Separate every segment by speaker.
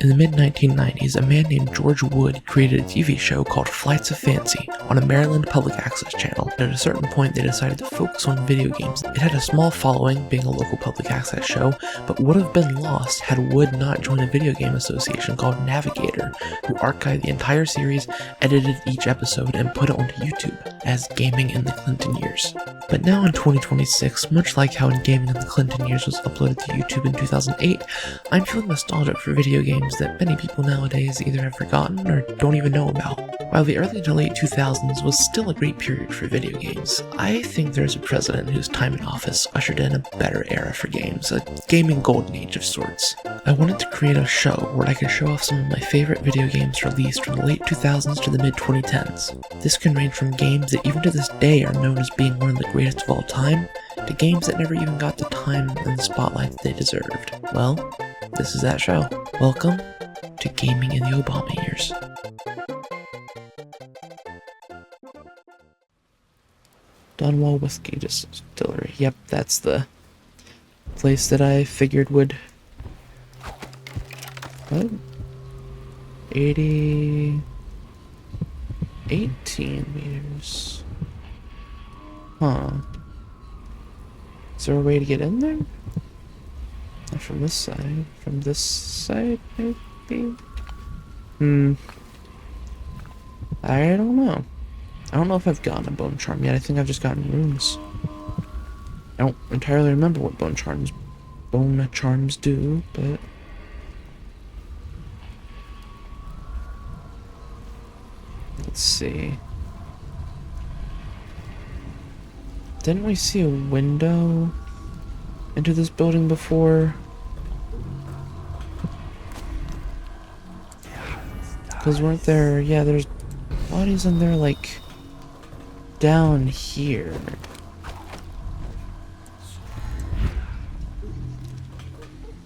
Speaker 1: In the mid-1990s, a man named George Wood created a TV show called Flights of Fancy on a Maryland public access channel. At a certain point, they decided to focus on video games. It had a small following, being a local public access show, but would have been lost had Wood not joined a video game association called Navigator, who archived the entire series, edited each episode, and put it onto YouTube as Gaming in the Clinton Years. But now in 2026, much like how in Gaming in the Clinton Years was uploaded to YouTube in 2008, I'm feeling nostalgic for video games that many people nowadays either have forgotten or don't even know about. While the early to late 2000s was still a great period for video games, I think there's a president whose time in office ushered in a better era for games, a gaming golden age of sorts. I wanted to create a show where I could show off some of my favorite video games released from the late 2000s to the mid 2010s. This can range from games that even to this day are known as being one of the greatest of all time, to games that never even got the time and the spotlight that they deserved. Well, this is that show. Welcome to Gaming in the Obama Years. Dunwall Whiskey Distillery. Yep, that's the place that I figured would... What? 18 meters. Huh. Is there a way to get in there? Not from this side. From this side, maybe? I don't know. I don't know if I've gotten a bone charm yet. I think I've just gotten runes. I don't entirely remember what bone charms do, but... Let's see. Didn't we see a window into this building before? Because weren't there... Yeah, there's bodies in there, like... down here.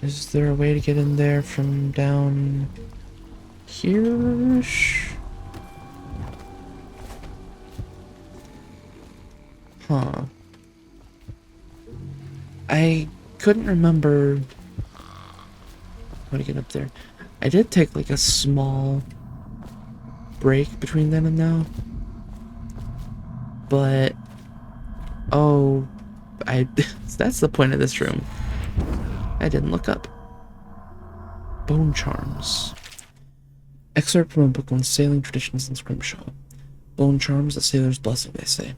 Speaker 1: Is there a way to get in there from down here? Huh. I couldn't remember how to get up there. I did take like a small break between then and now. But, oh, that's the point of this room. I didn't look up. Bone charms. Excerpt from a book on sailing traditions and scrimshaw. Bone charms, a sailor's blessing, they say.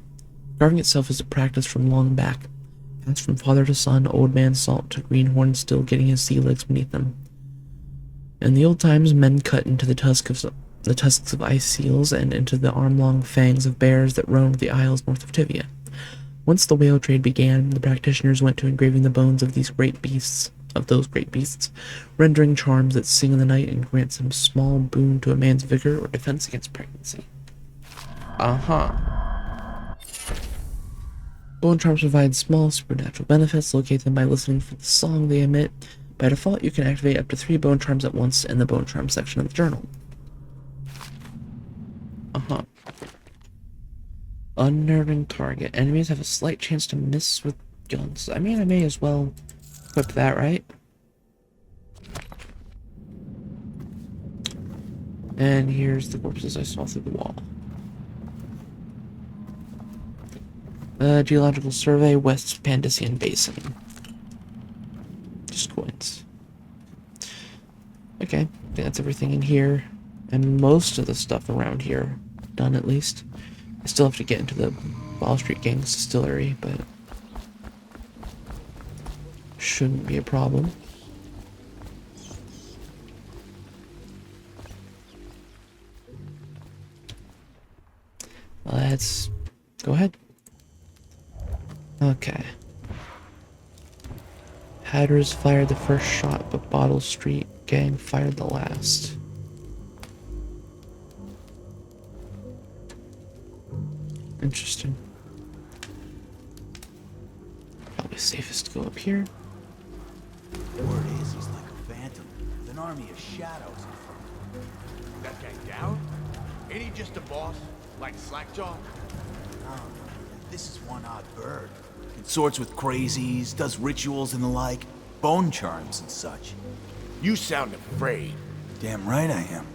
Speaker 1: Carving itself is a practice from long back, passed from father to son, old man salt to greenhorn still getting his sea legs beneath them. In the old times, men cut into the tusks of ice seals and into the arm-long fangs of bears that roamed the isles north of Tivia. Once the whale trade began, the practitioners went to engraving the bones of those great beasts, rendering charms that sing in the night and grant some small boon to a man's vigor or defense against pregnancy. Bone charms provide small supernatural benefits. Locate them by listening for the song they emit. By default, you can activate up to 3 bone charms at once in the bone charm section of the journal. Unnerving target. Enemies have a slight chance to miss with guns. I mean, I may as well equip that, right? And here's the corpses I saw through the wall. Geological survey, West Pandician Basin. Just coins. Okay, I think that's everything in here. And most of the stuff around here. Done, at least. I still have to get into the Wall Street Gang's distillery, but... shouldn't be a problem. Let's go ahead. Okay. Hatters fired the first shot, but Bottle Street Gang fired the last. Interesting. Probably safest to go up here.
Speaker 2: Word is he's like a phantom, with an army of shadows in front of him.
Speaker 3: That guy down? Ain't he just a boss? Like Slackjaw?
Speaker 2: No, this is one odd bird. Consorts with crazies, does rituals and the like, bone charms and such.
Speaker 3: You sound afraid.
Speaker 2: Damn right I am.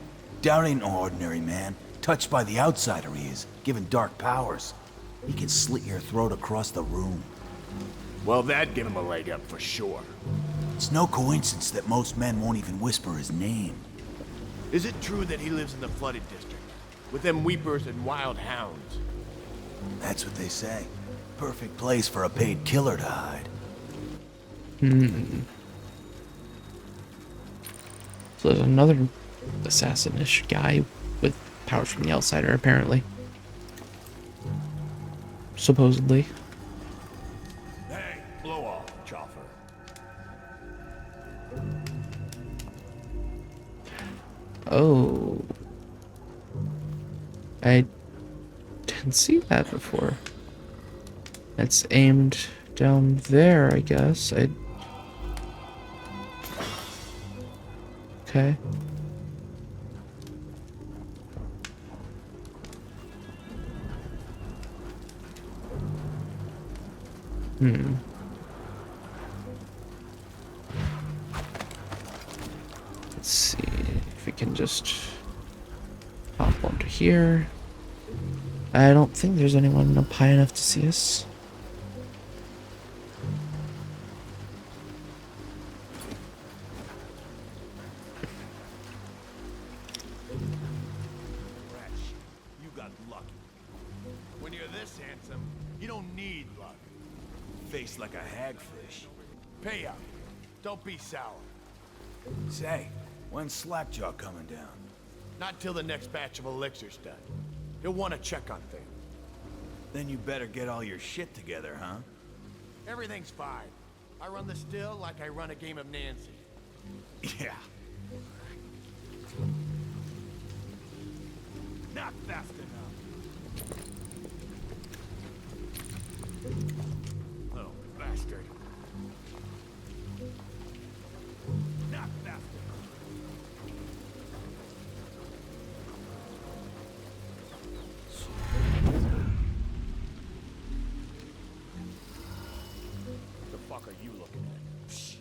Speaker 2: Doubt ain't no ordinary man. Touched by the outsider he is, given dark powers. He can slit your throat across the room.
Speaker 3: Well, that'd give him a leg up for sure.
Speaker 2: It's no coincidence that most men won't even whisper his name.
Speaker 3: Is it true that he lives in the flooded district? With them weepers and wild hounds?
Speaker 2: That's what they say. Perfect place for a paid killer to hide.
Speaker 1: So there's another assassin-ish guy with powers from the outsider, apparently. Supposedly.
Speaker 3: Hey, blow off, Chopper.
Speaker 1: Oh. I didn't see that before. It's aimed down there, I guess. Okay. Let's see if we can just hop onto here. I don't think there's anyone up high enough to see us.
Speaker 3: Rat shit. You got lucky. When you're this handsome, you don't need luck.
Speaker 2: Face like a hagfish.
Speaker 3: Pay up. Don't be sour.
Speaker 2: Say, when's Slackjaw coming down?
Speaker 3: Not till the next batch of elixirs done. He'll want to check on things.
Speaker 2: Then you better get all your shit together, huh?
Speaker 3: Everything's fine. I run the still like I run a game of Nancy.
Speaker 2: Yeah.
Speaker 3: Not fast enough. Little bastard. Not fast enough. The fuck are you looking at? Psh.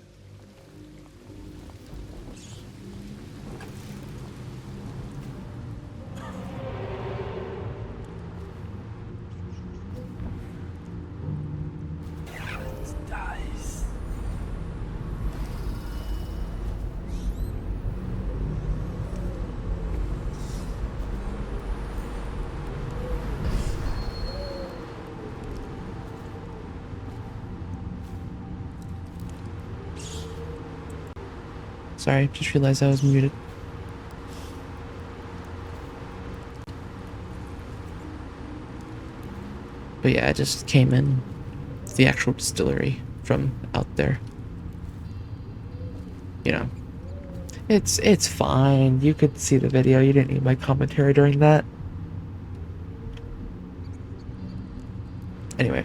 Speaker 1: Sorry, just realized I was muted. But yeah, I just came in to the actual distillery from out there. You know, it's fine. You could see the video. You didn't need my commentary during that. Anyway.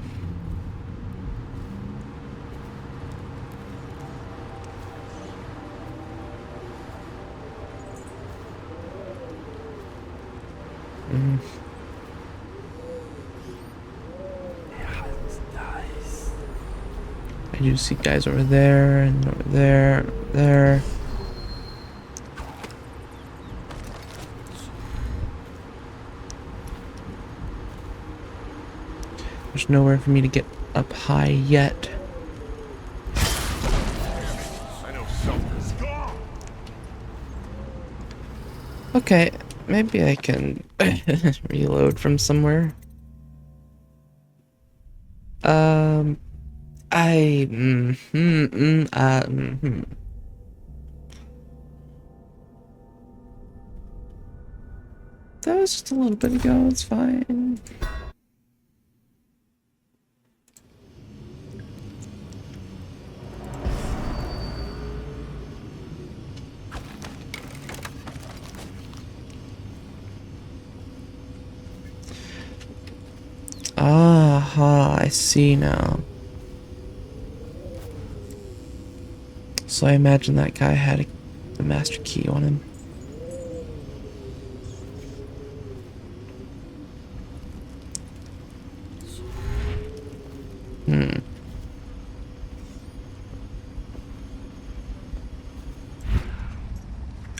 Speaker 1: I do see guys over there and over there, over there. There's nowhere for me to get up high yet.
Speaker 3: I know something's gone.
Speaker 1: Okay, maybe I can reload from somewhere. That was just a little bit ago, it's fine. Aha, I see now. So I imagine that guy had the master key on him.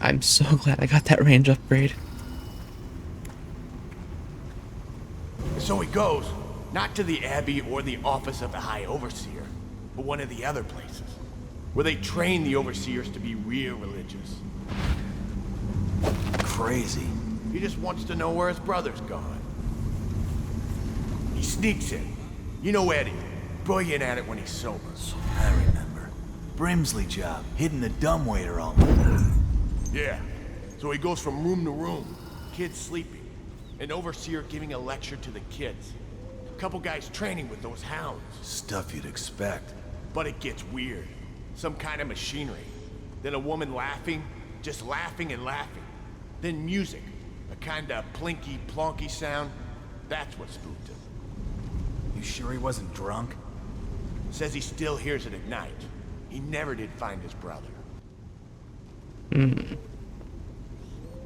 Speaker 1: I'm so glad I got that range upgrade.
Speaker 3: So he goes, not to the Abbey or the office of the High Overseer, but one of the other places, where they train the Overseers to be real religious.
Speaker 2: Crazy.
Speaker 3: He just wants to know where his brother's gone. He sneaks in. You know Eddie, brilliant at it when he's sober.
Speaker 2: I remember. Brimsley job, hidden the dumbwaiter all night.
Speaker 3: Yeah, so he goes from room to room, kids sleeping, an Overseer giving a lecture to the kids. A couple guys training with those hounds.
Speaker 2: Stuff you'd expect.
Speaker 3: But it gets weird. Some kind of machinery. Then a woman laughing, just laughing and laughing. Then music, a kind of plinky plonky sound. That's what spooked him.
Speaker 2: You sure he wasn't drunk?
Speaker 3: Says he still hears it at night. He never did find his brother.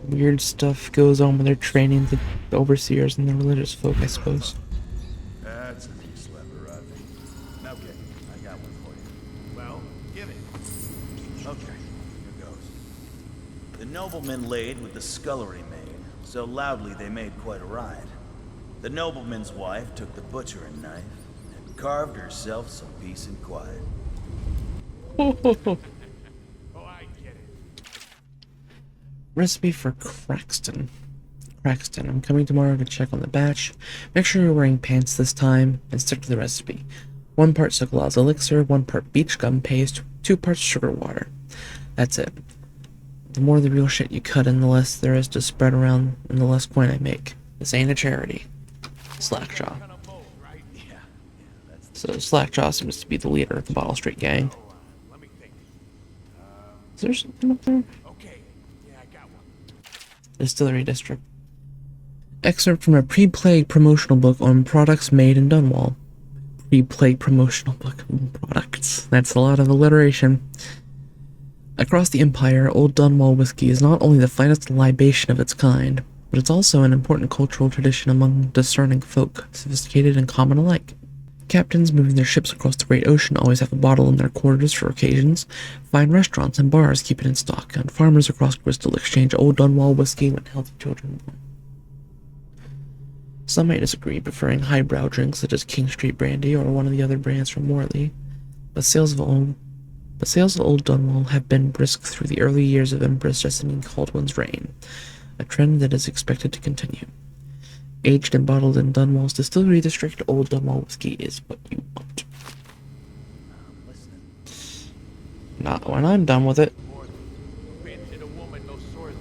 Speaker 1: Weird stuff goes on when they're training the overseers and the religious folk, I suppose.
Speaker 3: That's a nice lever, Rodney. Okay, I got one for you. Well, give it.
Speaker 2: Okay, here goes. The nobleman laid with the scullery maid, so loudly they made quite a riot. The nobleman's wife took the butchering knife and carved herself some peace and quiet.
Speaker 3: Oh, I get it.
Speaker 1: Recipe for Craxton. Craxton, I'm coming tomorrow to check on the batch. Make sure you're wearing pants this time and stick to the recipe. 1 part Suckalaw's elixir, 1 part beach gum paste, 2 parts sugar water. That's it. The more the real shit you cut in, the less there is to spread around and the less coin I make. This ain't a charity. Slackjaw. So Slackjaw seems to be the leader of the Bottle Street gang.
Speaker 3: Let me think.
Speaker 1: Is there something up there?
Speaker 3: Okay, yeah, I got one.
Speaker 1: Distillery District. Excerpt from a pre-plague promotional book on products made in Dunwall. Pre-plague promotional book on products. That's a lot of alliteration. Across the Empire, Old Dunwall whiskey is not only the finest libation of its kind, but it's also an important cultural tradition among discerning folk, sophisticated and common alike. Captains moving their ships across the great ocean always have a bottle in their quarters for occasions. Fine restaurants and bars keep it in stock, and farmers across Bristol exchange Old Dunwall whiskey when healthy children born. Some may disagree, preferring highbrow drinks such as King Street Brandy or one of the other brands from Morley, but sales of Old Dunwall have been brisk through the early years of Empress Jessamine Caldwell's reign, a trend that is expected to continue. Aged and bottled in Dunwall's Distillery District, Old Dunwall whiskey is what you want. Not when I'm done with it.
Speaker 3: Painted a woman no sorely.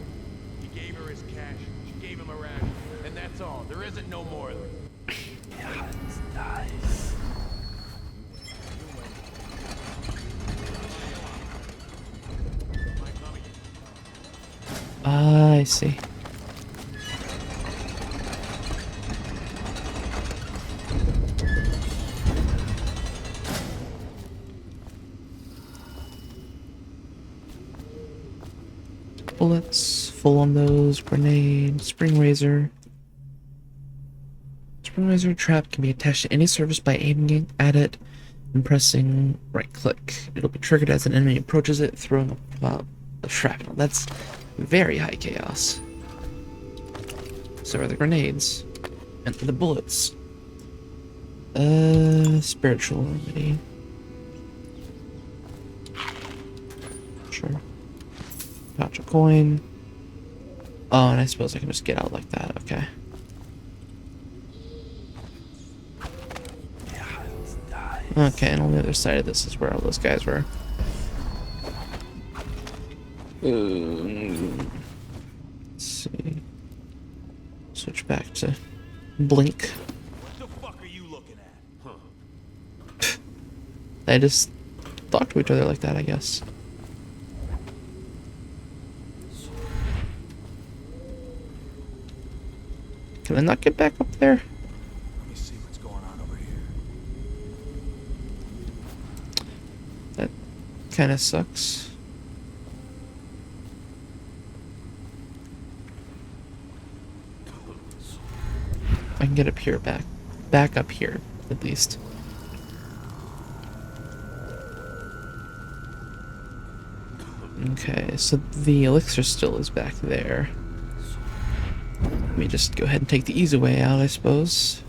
Speaker 3: He gave her his cash, she gave him a ration, and that's all. There isn't no more.
Speaker 2: Yeah, it's nice.
Speaker 1: I see. Bullets, full on those, grenade, spring razor. Spring razor trap can be attached to any surface by aiming at it and pressing right click. It'll be triggered as an enemy approaches it, throwing a shrapnel. That's very high chaos. So are the grenades. And the bullets. Spiritual remedy. Sure. Pouch of coin. Oh, and I suppose I can just get out like that. Okay. Okay, and on the other side of this is where all those guys were. Let's see. Switch back to Blink.
Speaker 3: What the fuck are you looking at? Huh.
Speaker 1: They just talk to each other like that, I guess. Can I not get back up there?
Speaker 2: Let me see what's going on over here.
Speaker 1: That kind of sucks. I can get up here, back up here, at least. Okay, so the elixir still is back there. Let me just go ahead and take the easy way out, I suppose.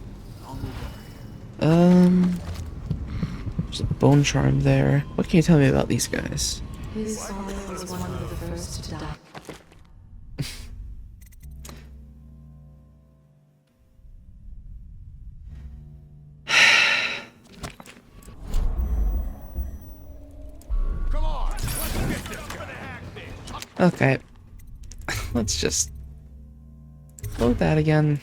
Speaker 1: There's a bone charm there. What can you tell me about these guys?
Speaker 4: His father was one of the first to die.
Speaker 3: Come on, let's get this guy.
Speaker 1: Okay. Let's just load that again.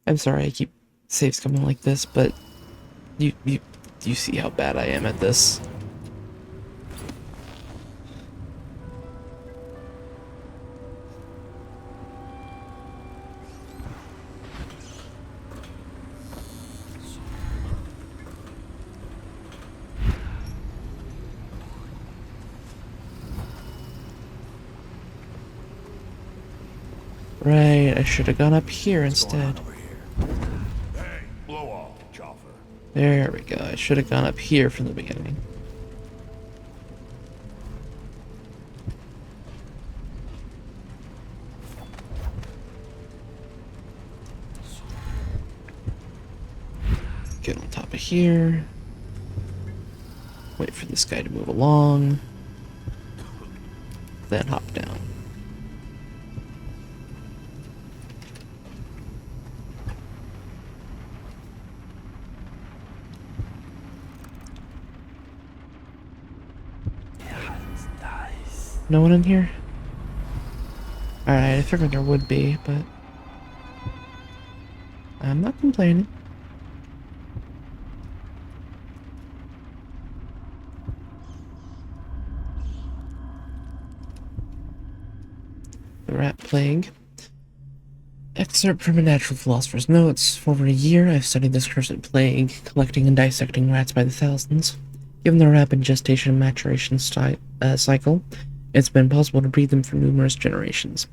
Speaker 1: I'm sorry I keep saves coming like this, but you see how bad I am at this. Right, I should have gone up here instead.
Speaker 3: Hey, blow off, Chopper.
Speaker 1: There we go. I should have gone up here from the beginning. Get on top of here. Wait for this guy to move along. Then hop down. No one in here? Alright, I figured there would be, but I'm not complaining. The Rat Plague. Excerpt from a natural philosopher's notes. For over a year, I've studied this cursed plague, collecting and dissecting rats by the thousands. Given their rapid gestation and maturation cycle, it's been possible to breed them for numerous generations.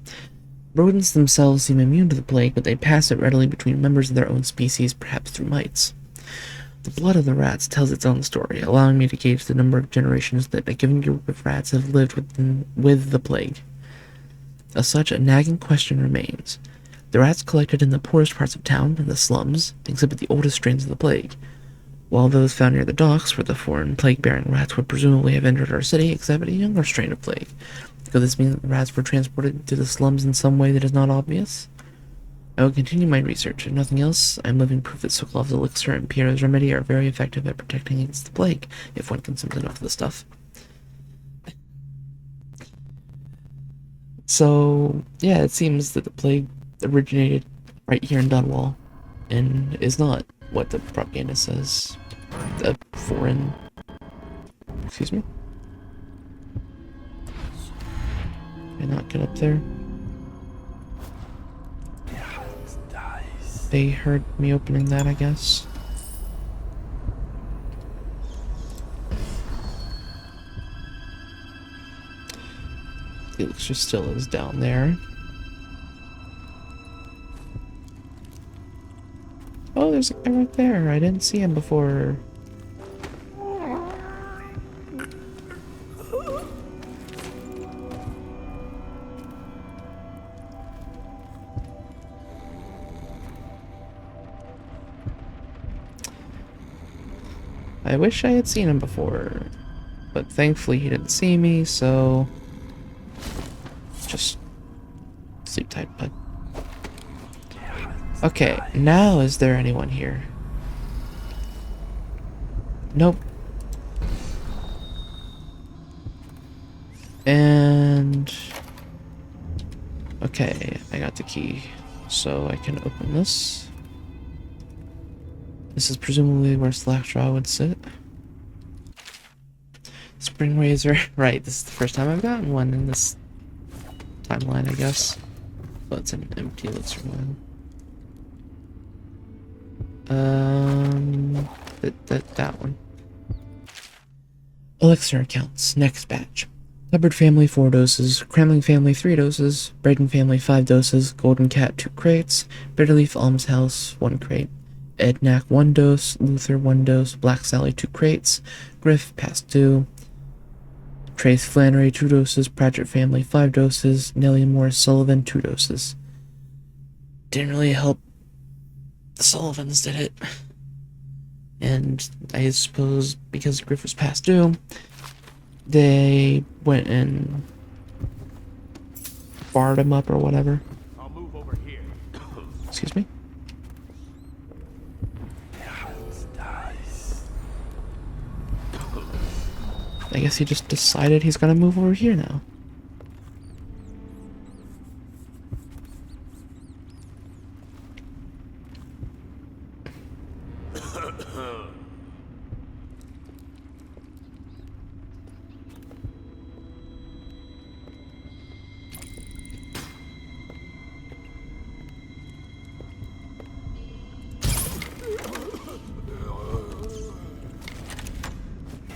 Speaker 1: Rodents themselves seem immune to the plague, but they pass it readily between members of their own species, perhaps through mites. The blood of the rats tells its own story, allowing me to gauge the number of generations that a given group of rats have lived with the plague. As such, a nagging question remains. The rats collected in the poorest parts of town, and the slums, exhibit the oldest strains of the plague, while those found near the docks, where the foreign plague-bearing rats would presumably have entered our city, exhibit a younger strain of plague. Could this mean that the rats were transported to the slums in some way that is not obvious? I will continue my research. If nothing else, I am living proof that Sokolov's elixir and Pierre's remedy are very effective at protecting against the plague, if one consumes enough of the stuff. So, yeah, it seems that the plague originated right here in Dunwall, and is not what the propaganda says. A foreign... Excuse me? Can I not get up there? They heard me opening that, I guess. The elixir still is down there. Oh, there's a guy right there. I didn't see him before. I wish I had seen him before, but thankfully he didn't see me, so just sleep tight, bud. Okay, now is there anyone here? Nope. And... okay, I got the key, so I can open this. This is presumably where Slackjaw would sit. Spring razor. Right, this is the first time I've gotten one in this timeline, I guess. Well, it's an empty elixir vial. That one. Elixir accounts. Next batch. Hubbard family 4 doses, Cramling family 3 doses, Braden family 5 doses, Golden Cat 2 crates, Bitterleaf Almshouse 1 crate, Ednac 1 dose, Luther 1 dose, Black Sally 2 crates, Griff past 2, Trace Flannery, 2 doses. Pratchett family, 5 doses. Nellie Morris Sullivan, 2 doses. Didn't really help the Sullivans, did it? And I suppose because Griff was past due, they went and barred him up or whatever.
Speaker 3: I'll move over here.
Speaker 1: Excuse me? I guess he just decided he's gonna move over here now.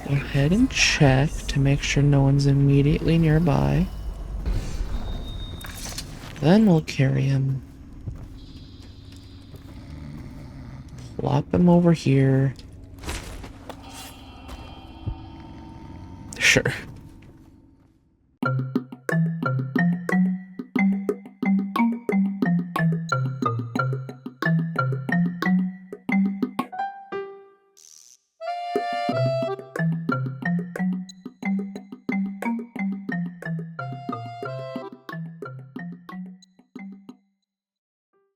Speaker 1: Go ahead and check to make sure no one's immediately nearby. Then we'll carry him. Plop him over here. Sure.